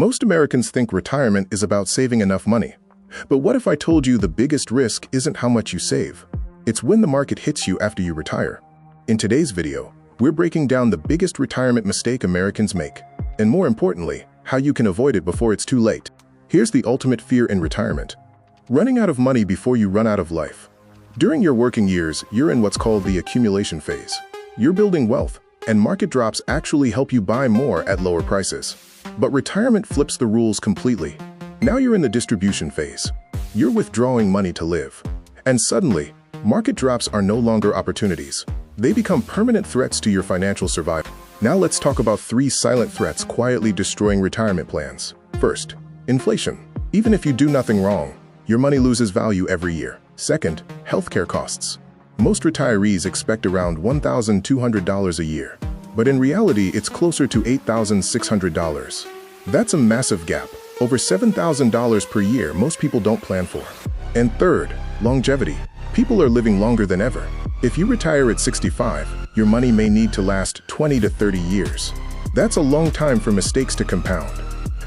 Most Americans think retirement is about saving enough money. But what if I told you the biggest risk isn't how much you save? It's when the market hits you after you retire. In today's video, we're breaking down the biggest retirement mistake Americans make, and more importantly, how you can avoid it before it's too late. Here's the ultimate fear in retirement: running out of money before you run out of life. During your working years, you're in what's called the accumulation phase. You're building wealth, and market drops actually help you buy more at lower prices. But retirement flips the rules completely. Now you're in the distribution phase. You're withdrawing money to live. And suddenly, market drops are no longer opportunities. They become permanent threats to your financial survival. Now let's talk about 3 silent threats quietly destroying retirement plans. First, inflation. Even if you do nothing wrong, your money loses value every year. Second, healthcare costs. Most retirees expect around $1,200 a year, but in reality, it's closer to $8,600. That's a massive gap, over $7,000 per year most people don't plan for. And third, longevity. People are living longer than ever. If you retire at 65, your money may need to last 20 to 30 years. That's a long time for mistakes to compound.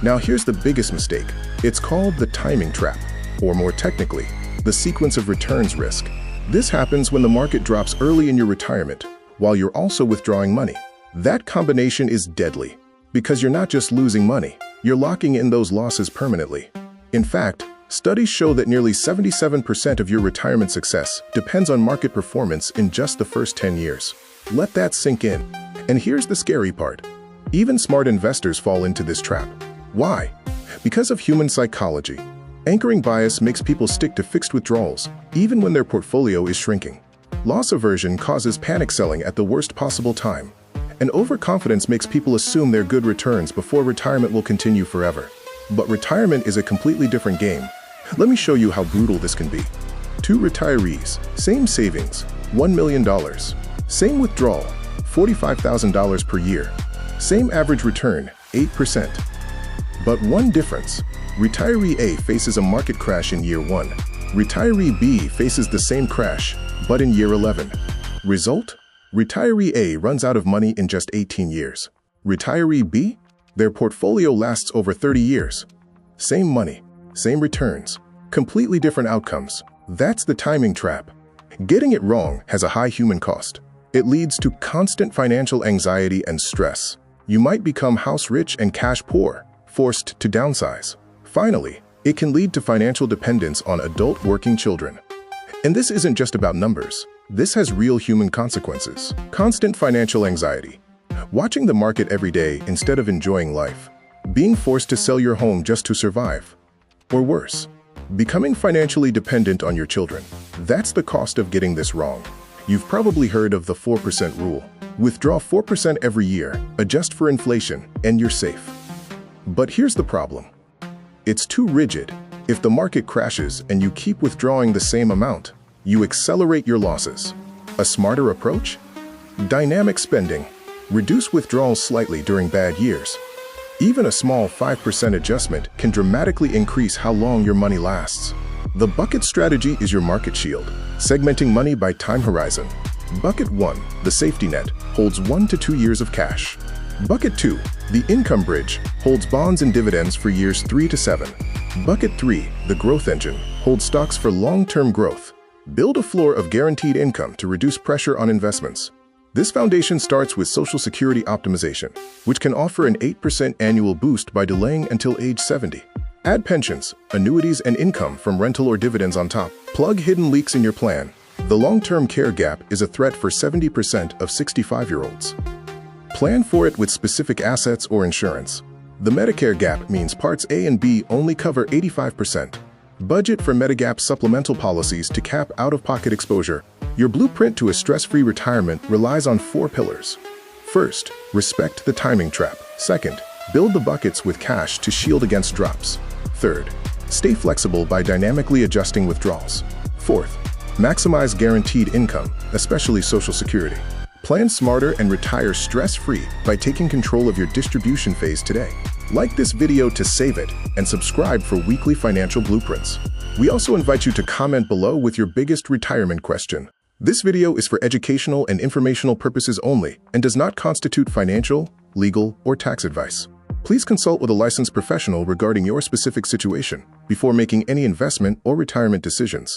Now here's the biggest mistake. It's called the timing trap, or more technically, the sequence of returns risk. This happens when the market drops early in your retirement, while you're also withdrawing money. That combination is deadly, because you're not just losing money, you're locking in those losses permanently. In fact, studies show that nearly 77% of your retirement success depends on market performance in just the first 10 years. Let that sink in. And here's the scary part. Even smart investors fall into this trap. Why? Because of human psychology. Anchoring bias makes people stick to fixed withdrawals, even when their portfolio is shrinking. Loss aversion causes panic selling at the worst possible time. And overconfidence makes people assume they're good returns before retirement will continue forever. But retirement is a completely different game. Let me show you how brutal this can be. 2 retirees, same savings, $1 million. Same withdrawal, $45,000 per year. Same average return, 8%. But one difference. Retiree A faces a market crash in year 1. Retiree B faces the same crash, but in year 11. Result? Retiree A runs out of money in just 18 years. Retiree B? Their portfolio lasts over 30 years. Same money, same returns, completely different outcomes. That's the timing trap. Getting it wrong has a high human cost. It leads to constant financial anxiety and stress. You might become house rich and cash poor, forced to downsize. Finally, it can lead to financial dependence on adult working children. And this isn't just about numbers. This has real human consequences. Constant financial anxiety. Watching the market every day instead of enjoying life. Being forced to sell your home just to survive. Or worse, becoming financially dependent on your children. That's the cost of getting this wrong. You've probably heard of the 4% rule. Withdraw 4% every year, adjust for inflation, and you're safe. But here's the problem. It's too rigid. If the market crashes and you keep withdrawing the same amount, you accelerate your losses. A smarter approach? Dynamic spending. Reduce withdrawals slightly during bad years. Even a small 5% adjustment can dramatically increase how long your money lasts. The bucket strategy is your market shield, segmenting money by time horizon. Bucket 1, the safety net, holds 1 to 2 years of cash. Bucket 2, the income bridge, holds bonds and dividends for years 3 to 7. Bucket 3, the growth engine, holds stocks for long-term growth. Build a floor of guaranteed income to reduce pressure on investments. This foundation starts with Social Security optimization, which can offer an 8% annual boost by delaying until age 70. Add pensions, annuities, and income from rental or dividends on top. Plug hidden leaks in your plan. The long-term care gap is a threat for 70% of 65-year-olds. Plan for it with specific assets or insurance. The Medicare gap means Parts A and B only cover 85%. Budget for Medigap supplemental policies to cap out-of-pocket exposure. Your blueprint to a stress-free retirement relies on 4 pillars. First, respect the timing trap. Second, build the buckets with cash to shield against drops. Third, stay flexible by dynamically adjusting withdrawals. Fourth, maximize guaranteed income, especially Social Security. Plan smarter and retire stress-free by taking control of your distribution phase today. Like this video to save it and subscribe for weekly financial blueprints. We also invite you to comment below with your biggest retirement question. This video is for educational and informational purposes only and does not constitute financial, legal, or tax advice. Please consult with a licensed professional regarding your specific situation before making any investment or retirement decisions.